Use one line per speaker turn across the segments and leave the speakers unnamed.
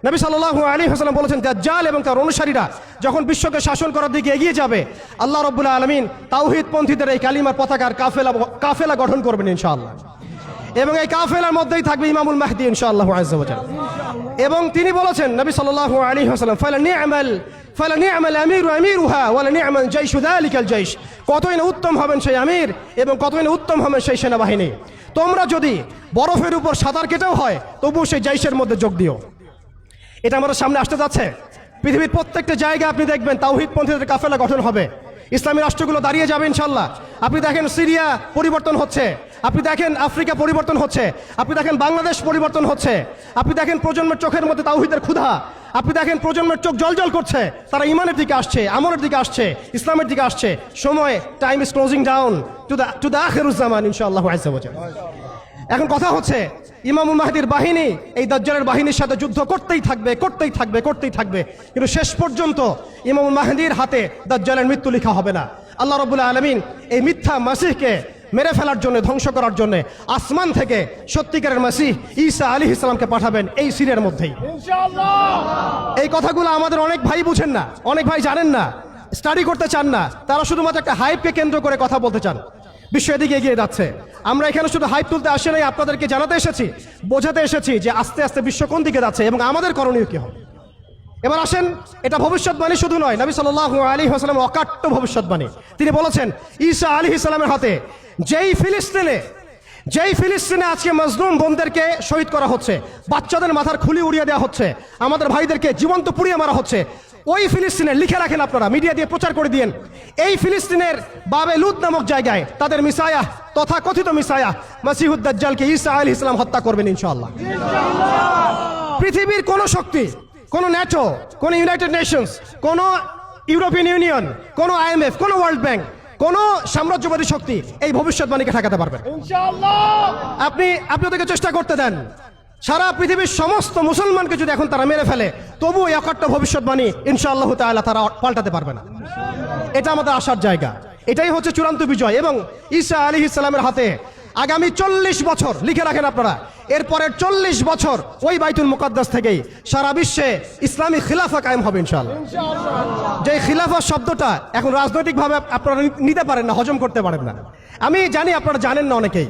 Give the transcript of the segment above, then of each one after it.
নবী সাল্লাল্লাহু আলাইহি ওয়াসাল্লাম বলেছেন, দাজ্জাল এবং তার অনুসারীরা যখন বিশ্বকে শাসন করার দিকে এগিয়ে যাবে, আল্লাহ রাব্বুল আলামিন তাওহীদপন্থীদের এই কালিমার পতাকার কাফেলা গঠন করবেন ইনশাআল্লাহ। এবং এই কাফেলার মধ্যেই থাকবে ইমামুল মাহদি ইনশাআল্লাহু আযজা ওয়া জাল। এবং তিনি বলেছেন, নবী সাল্লাল্লাহু আলাইহি ওয়াসাল্লাম, ফালানি'মাল আমিরু আমিরুহা ওয়ালা নি'মাল জাইশু যালিকাল জাইশ, কতই না উত্তম হবেন সেই আমির এবং কতই না উত্তম হবেন সেই সেনাবাহিনী। তোমরা যদি বরফের উপর সাঁতার কেটেও হয় তবুও সেই জাইশের মধ্যে যোগ দিও। এটা আমাদের সামনে আসতে যাচ্ছে। পৃথিবীর প্রত্যেকটা জায়গায় আপনি দেখবেন তাওহীদপন্থীদের কাফেলা গঠন হবে, ইসলামী রাষ্ট্রগুলো দাঁড়িয়ে যাবে ইনশাল্লাহ। আপনি দেখেন সিরিয়া পরিবর্তন হচ্ছে, আপনি দেখেন আফ্রিকা পরিবর্তন হচ্ছে, আপনি দেখেন বাংলাদেশ পরিবর্তন হচ্ছে, আপনি দেখেন প্রজন্মের চোখের মধ্যে তাওহীদের ক্ষুধা, আপনি দেখেন প্রজন্মের চোখ জলজল করছে, তারা ইমানের দিকে আসছে, আমলের দিকে আসছে, ইসলামের দিকে আসছে। সময়, time is closing down to the আখিরুজ জামান ইনশাআল্লাহু আযজা ওয়া জাল। এখন কথা হচ্ছে, ইমামুল মাহদির বাহিনী এই দাজ্জালের বাহিনীর সাথে যুদ্ধ করতেই থাকবে, কিন্তু শেষ পর্যন্ত ইমামুল মাহদির হাতে দাজ্জালের মৃত্যু লেখা হবে না। আল্লাহ রাব্বুল আলামিন এই মিথ্যা মাসিহকে মেরে ফেলার জন্য, ধ্বংস করার জন্য আসমান থেকে সত্যিকারের মাসিহ ঈসা আলাইহিস সালামকে পাঠাবেন এই সিরিয়ার মধ্যেই ইনশাআল্লাহ। এই কথাগুলো আমাদের অনেক ভাই বুঝেন না, অনেক ভাই জানেন না, স্টাডি করতে চান না, তারা শুধুমাত্র একটা হাইপকে কেন্দ্র করে কথা বলতে চান। বিশ্ব এদিকে এগিয়ে যাচ্ছে, আমরা এখানে শুধু হাইপ তুলতে আসি নাই, আপনাদেরকে জানাতে এসেছি, বোঝাতে এসেছি যে আস্তে আস্তে বিশ্ব কোন দিকে যাচ্ছে এবং আমাদের করণীয় কি হবে। এবার আসেন, এটা ভবিষ্যৎবাণী শুধু নয়, নবী সাল্লাল্লাহু আলাইহি ওয়াসাল্লাম অকাট্য ভবিষ্যৎবাণী। তিনি বলেছেন, ঈসা আলাইহিস সালামের হাতে যেই ফিলিস্তিনে আজকে মাজলুম বোনদেরকে শহীদ করা হচ্ছে, বাচ্চাদের মাথার খুলি উড়িয়ে দেওয়া হচ্ছে, আমাদের ভাইদেরকে জীবন্ত পুড়িয়ে মারা হচ্ছে, ওই ফিলিস্তিনের, লিখে রাখেন আপনারা, মিডিয়া দিয়ে প্রচার করে দিয়েন, এই ফিলিস্তিনের বাবে লুদ নামক জায়গায় তাদের মিসায়া, তথা কথিত মিসায়া মাসিহুদ দাজ্জালকে ঈসা আলাইহিস সালাম হত্যা করবেন ইনশাআল্লাহ। পৃথিবীর কোন শক্তি, কোন ন্যাটো, কোন ইউনাইটেড নেশনস, কোন ইউরোপিয়ান ইউনিয়ন, কোন IMF, কোন ওয়ার্ল্ড ব্যাংক, কোন সাম্রাজ্যবাদী শক্তি এই ভবিষ্যৎবাণীকে ঠেকাতে পারবে ইনশাআল্লাহ। আপনি ওদেরকে চেষ্টা করতে দেন, সারা পৃথিবীর সমস্ত মুসলমানকে যদি এখন তারা মেরে ফেলে তবু এই অকাট্য ভবিষ্যৎবাণী ইনশাআল্লাহ তাআলা তারা পাল্টাতে পারবে না। এটা আমাদের আশার জায়গা, এটাই হচ্ছে চূড়ান্ত বিজয়। এবং ঈসা আলাইহিস সালামের হাতে আগামী 40 বছর, লিখে রাখেন আপনারা, এরপরের 40 বছর ওই বাইতুল মুকাদ্দাস থেকেই সারা বিশ্বে ইসলামী খিলাফা কায়েম হবে ইনশাআল্লাহ। যে খিলাফা শব্দটা এখন রাজনৈতিকভাবে আপনারা নিতে পারেন না, হজম করতে পারেন না। আমি জানি আপনারা জানেন না, অনেকেই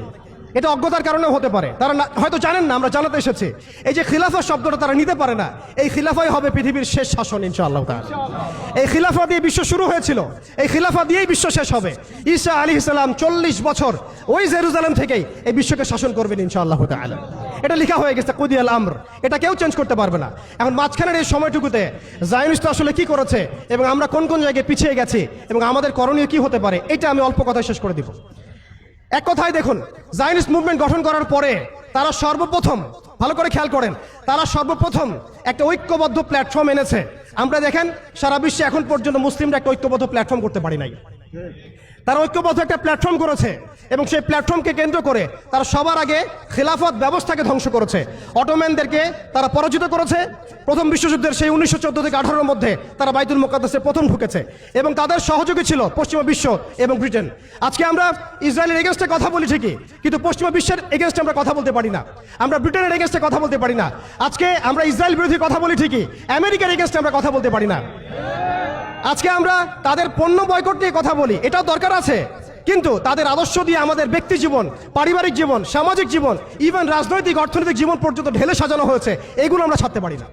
এটা অজ্ঞতার কারণে হতে পারে, তারা হয়তো জানেন না, আমরা জানাতে এসেছি। এই যে খিলাফা শব্দটা তারা নিতে পারে না, এই খিলাফাই হবে পৃথিবীর শেষ শাসন ইনশাআল্লাহ তাআলা। এই খিলাফা দিয়ে বিশ্ব শুরু হয়েছিল, এই খিলাফা দিয়েই বিশ্ব শেষ হবে। ঈসা আলাইহিস সালাম 40 বছর ওই জেরুজালেম থেকেই এই বিশ্বকে শাসন করবেন ইনশাআল্লাহ তাআলা। এটা লেখা হয়ে গেছে, কুদিয়াল আমর, এটা কেউ চেঞ্জ করতে পারবে না। এখন মাঝখানের এই সময়টুকুতে জায়নিস্ট আসলে কি করেছে এবং আমরা কোন কোন জায়গায় পিছিয়ে গেছি এবং আমাদের করণীয় কি হতে পারে, এটা আমি অল্প কথায় শেষ করে দিব। এক কথায় দেখুন, জায়নিস্ট মুভমেন্ট গঠন করার পরে তারা সর্বপ্রথম, ভালো করে খেয়াল করেন, তারা সর্বপ্রথম একটা ঐক্যবদ্ধ প্ল্যাটফর্ম এনেছে। আমরা দেখেন সারা বিশ্বে এখন পর্যন্ত মুসলিমরা একটা ঐক্যবদ্ধ প্ল্যাটফর্ম করতে পারি নাই। তারা ঐক্যবদ্ধ একটা প্ল্যাটফর্ম করেছে এবং সেই প্ল্যাটফর্মকে কেন্দ্র করে তারা সবার আগে খিলাফত ব্যবস্থাকে ধ্বংস করেছে, অটোম্যানদেরকে তারা পরাজিত করেছে। প্রথম বিশ্বযুদ্ধের সেই 1914 থেকে 18-এর মধ্যে তারা বাইতুল মুকাদ্দাসে প্রথম ঢুকেছে এবং তাদের সহযোগী ছিল পশ্চিমা বিশ্ব এবং ব্রিটেন। আজকে আমরা ইসরায়েলের এগেনস্টে কথা বলি ঠিকই, কিন্তু পশ্চিমা বিশ্বের এগেনস্টে আমরা কথা বলতে পারি না, আমরা ব্রিটেনের এগেনস্টে কথা বলতে পারি না। আজকে আমরা ইসরায়েল বিরোধী কথা বলি ঠিকই, আমেরিকার এগেনস্টে আমরা কথা বলতে পারি না। আজকে আমরা তাদের পণ্য বয়কট নিয়ে কথা বলি, এটাও দরকার আছে, কিন্তু তাদের আদর্শ দিয়ে আমাদের ব্যক্তি জীবন, পারিবারিক জীবন, সামাজিক জীবন, ইভেন রাজনৈতিক অর্থনৈতিক জীবন পর্যন্ত ঢেলে সাজানো হয়েছে, এগুলো আমরা ছাড়তে পারি না।